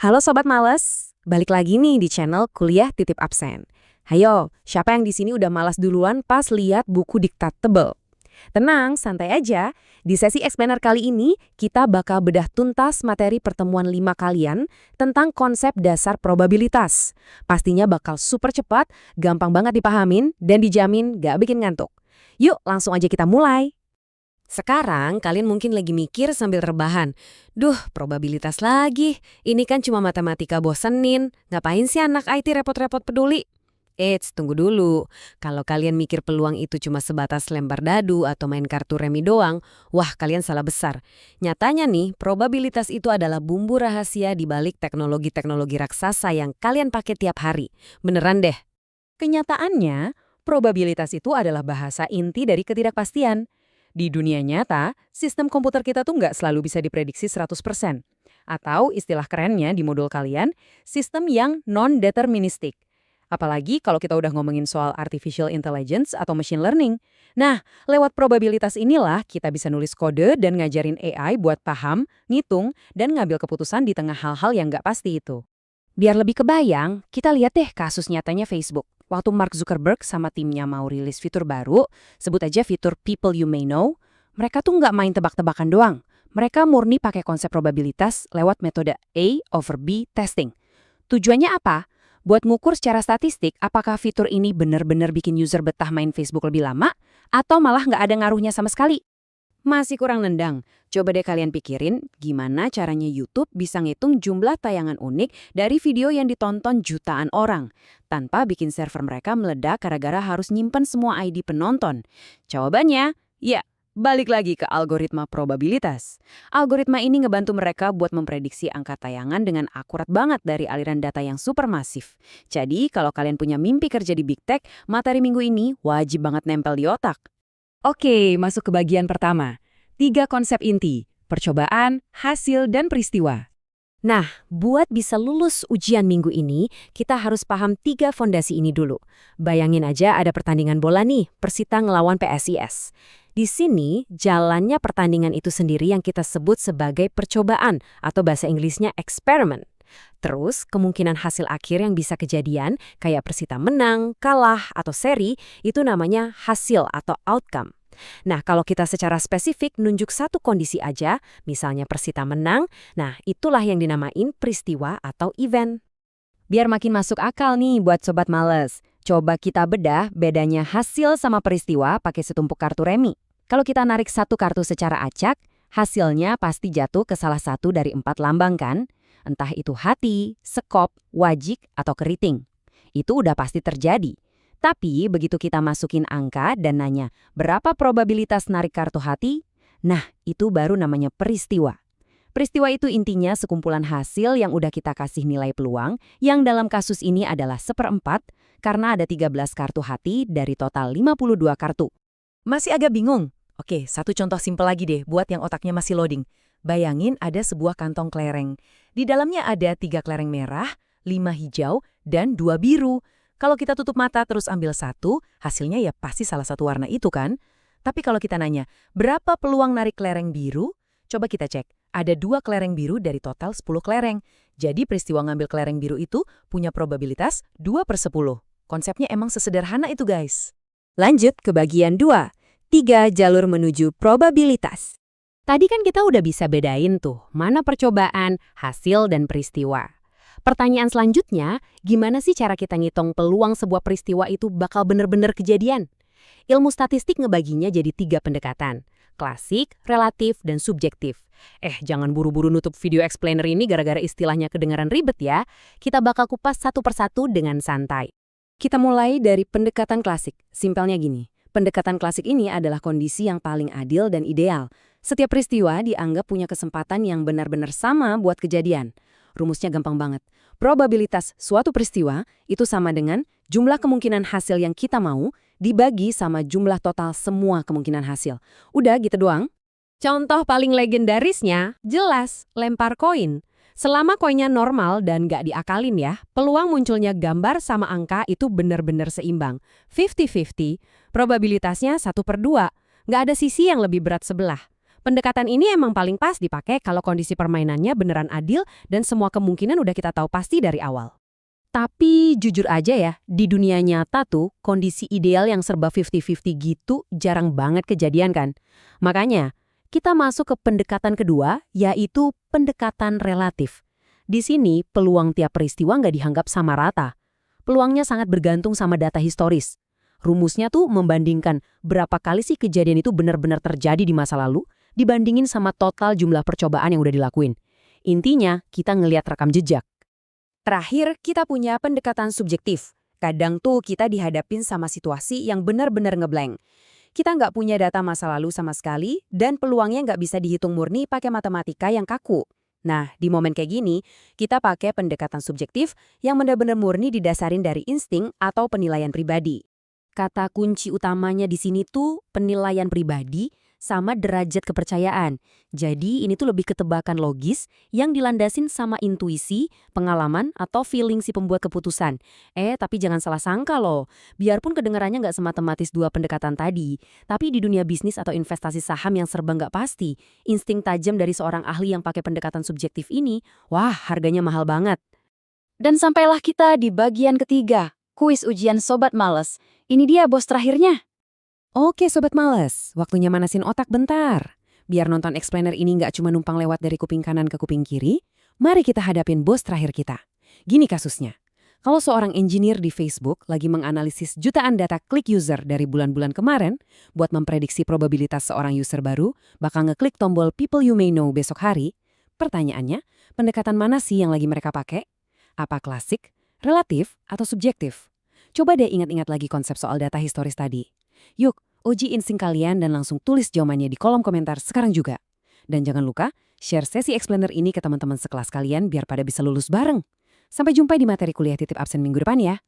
Halo Sobat Males, balik lagi nih di channel Kuliah Titip Absen. Hayo, siapa yang di sini udah malas duluan pas lihat buku diktat tebel? Tenang, santai aja. Di sesi explainer kali ini, kita bakal bedah tuntas materi pertemuan 5 kalian tentang konsep dasar probabilitas. Pastinya bakal super cepat, gampang banget dipahamin, dan dijamin gak bikin ngantuk. Yuk, langsung aja kita mulai. Sekarang kalian mungkin lagi mikir sambil rebahan. Duh, probabilitas lagi. Ini kan cuma matematika bosenin. Ngapain sih anak IT repot-repot peduli? Eits, tunggu dulu. Kalau kalian mikir peluang itu cuma sebatas lempar dadu atau main kartu remi doang, wah kalian salah besar. Nyatanya nih, probabilitas itu adalah bumbu rahasia di balik teknologi-teknologi raksasa yang kalian pakai tiap hari. Beneran deh. Kenyataannya, probabilitas itu adalah bahasa inti dari ketidakpastian. Di dunia nyata, sistem komputer kita tuh nggak selalu bisa diprediksi 100%. Atau istilah kerennya di modul kalian, sistem yang non-deterministik. Apalagi kalau kita udah ngomongin soal artificial intelligence atau machine learning. Nah, lewat probabilitas inilah kita bisa nulis kode dan ngajarin AI buat paham, ngitung, dan ngambil keputusan di tengah hal-hal yang nggak pasti itu. Biar lebih kebayang, kita lihat deh kasus nyatanya Facebook. Waktu Mark Zuckerberg sama timnya mau rilis fitur baru, sebut aja fitur People You May Know, mereka tuh nggak main tebak-tebakan doang. Mereka murni pakai konsep probabilitas lewat metode A over B testing. Tujuannya apa? Buat ngukur secara statistik apakah fitur ini benar-benar bikin user betah main Facebook lebih lama, atau malah nggak ada ngaruhnya sama sekali. Masih kurang nendang. Coba deh kalian pikirin gimana caranya YouTube bisa ngitung jumlah tayangan unik dari video yang ditonton jutaan orang, tanpa bikin server mereka meledak gara-gara harus nyimpen semua ID penonton. Jawabannya, ya, balik lagi ke algoritma probabilitas. Algoritma ini ngebantu mereka buat memprediksi angka tayangan dengan akurat banget dari aliran data yang supermasif. Jadi, kalau kalian punya mimpi kerja di Big Tech, materi minggu ini wajib banget nempel di otak. Oke, masuk ke bagian pertama. 3 konsep inti, percobaan, hasil, dan peristiwa. Nah, buat bisa lulus ujian minggu ini, kita harus paham 3 fondasi ini dulu. Bayangin aja ada pertandingan bola nih, Persita ngelawan PSIS. Di sini, jalannya pertandingan itu sendiri yang kita sebut sebagai percobaan, atau bahasa Inggrisnya experiment. Terus, kemungkinan hasil akhir yang bisa kejadian, kayak Persita menang, kalah, atau seri, itu namanya hasil atau outcome. Nah, kalau kita secara spesifik nunjuk satu kondisi aja, misalnya Persita menang, nah itulah yang dinamain peristiwa atau event. Biar makin masuk akal nih buat Sobat Males, coba kita bedah bedanya hasil sama peristiwa pakai setumpuk kartu remi. Kalau kita narik satu kartu secara acak, hasilnya pasti jatuh ke salah satu dari 4 lambang kan? Entah itu hati, sekop, wajik, atau keriting. Itu udah pasti terjadi. Tapi begitu kita masukin angka dan nanya, berapa probabilitas narik kartu hati? Nah, itu baru namanya peristiwa. Peristiwa itu intinya sekumpulan hasil yang udah kita kasih nilai peluang, yang dalam kasus ini adalah 1/4, karena ada 13 kartu hati dari total 52 kartu. Masih agak bingung? Oke, satu contoh simpel lagi deh buat yang otaknya masih loading. Bayangin ada sebuah kantong kelereng. Di dalamnya ada 3 kelereng merah, 5 hijau, dan 2 biru. Kalau kita tutup mata terus ambil satu, hasilnya ya pasti salah satu warna itu kan? Tapi kalau kita nanya, berapa peluang narik kelereng biru? Coba kita cek, ada 2 kelereng biru dari total 10 kelereng. Jadi peristiwa ngambil kelereng biru itu punya probabilitas 2/10. Konsepnya emang sesederhana itu guys. Lanjut ke bagian 2, 3 jalur menuju probabilitas. Tadi kan kita udah bisa bedain tuh, mana percobaan, hasil, dan peristiwa. Pertanyaan selanjutnya, gimana sih cara kita ngitung peluang sebuah peristiwa itu bakal bener-bener kejadian? Ilmu statistik ngebaginya jadi 3 pendekatan, klasik, relatif, dan subjektif. Jangan buru-buru nutup video explainer ini gara-gara istilahnya kedengaran ribet ya. Kita bakal kupas satu persatu dengan santai. Kita mulai dari pendekatan klasik. Simpelnya gini, pendekatan klasik ini adalah kondisi yang paling adil dan ideal. Setiap peristiwa dianggap punya kesempatan yang benar-benar sama buat kejadian. Rumusnya gampang banget. Probabilitas suatu peristiwa itu sama dengan jumlah kemungkinan hasil yang kita mau dibagi sama jumlah total semua kemungkinan hasil. Udah gitu doang. Contoh paling legendarisnya, jelas, lempar koin. Selama koinnya normal dan nggak diakalin ya, peluang munculnya gambar sama angka itu benar-benar seimbang. 50-50, probabilitasnya 1/2. Nggak ada sisi yang lebih berat sebelah. Pendekatan ini emang paling pas dipakai kalau kondisi permainannya beneran adil dan semua kemungkinan udah kita tahu pasti dari awal. Tapi jujur aja ya, di dunia nyata tuh kondisi ideal yang serba 50-50 gitu jarang banget kejadian kan. Makanya, kita masuk ke pendekatan kedua, yaitu pendekatan relatif. Di sini, peluang tiap peristiwa nggak dianggap sama rata. Peluangnya sangat bergantung sama data historis. Rumusnya tuh membandingkan berapa kali sih kejadian itu benar-benar terjadi di masa lalu, dibandingin sama total jumlah percobaan yang udah dilakuin. Intinya, kita ngelihat rekam jejak. Terakhir, kita punya pendekatan subjektif. Kadang tuh kita dihadapin sama situasi yang benar-benar ngeblank. Kita nggak punya data masa lalu sama sekali, dan peluangnya nggak bisa dihitung murni pakai matematika yang kaku. Nah, di momen kayak gini, kita pakai pendekatan subjektif yang benar-benar murni didasarin dari insting atau penilaian pribadi. Kata kunci utamanya di sini tuh penilaian pribadi sama derajat kepercayaan. Jadi ini tuh lebih ketebakan logis yang dilandasin sama intuisi, pengalaman, atau feeling si pembuat keputusan. Tapi jangan salah sangka loh. Biarpun kedengarannya nggak sematematis dua pendekatan tadi, tapi di dunia bisnis atau investasi saham yang serba nggak pasti, insting tajam dari seorang ahli yang pakai pendekatan subjektif ini, wah harganya mahal banget. Dan sampailah kita di bagian ketiga, kuis ujian Sobat Males. Ini dia bos terakhirnya. Oke Sobat Males, waktunya manasin otak bentar. Biar nonton explainer ini nggak cuma numpang lewat dari kuping kanan ke kuping kiri, mari kita hadapin bos terakhir kita. Gini kasusnya, kalau seorang engineer di Facebook lagi menganalisis jutaan data klik user dari bulan-bulan kemarin buat memprediksi probabilitas seorang user baru bakal ngeklik tombol people you may know besok hari, pertanyaannya, pendekatan mana sih yang lagi mereka pakai? Apa klasik, relatif, atau subjektif? Coba deh ingat-ingat lagi konsep soal data historis tadi. Yuk, uji insting kalian dan langsung tulis jawabannya di kolom komentar sekarang juga. Dan jangan lupa, share sesi explainer ini ke teman-teman sekelas kalian biar pada bisa lulus bareng. Sampai jumpa di materi kuliah titip absen minggu depan ya.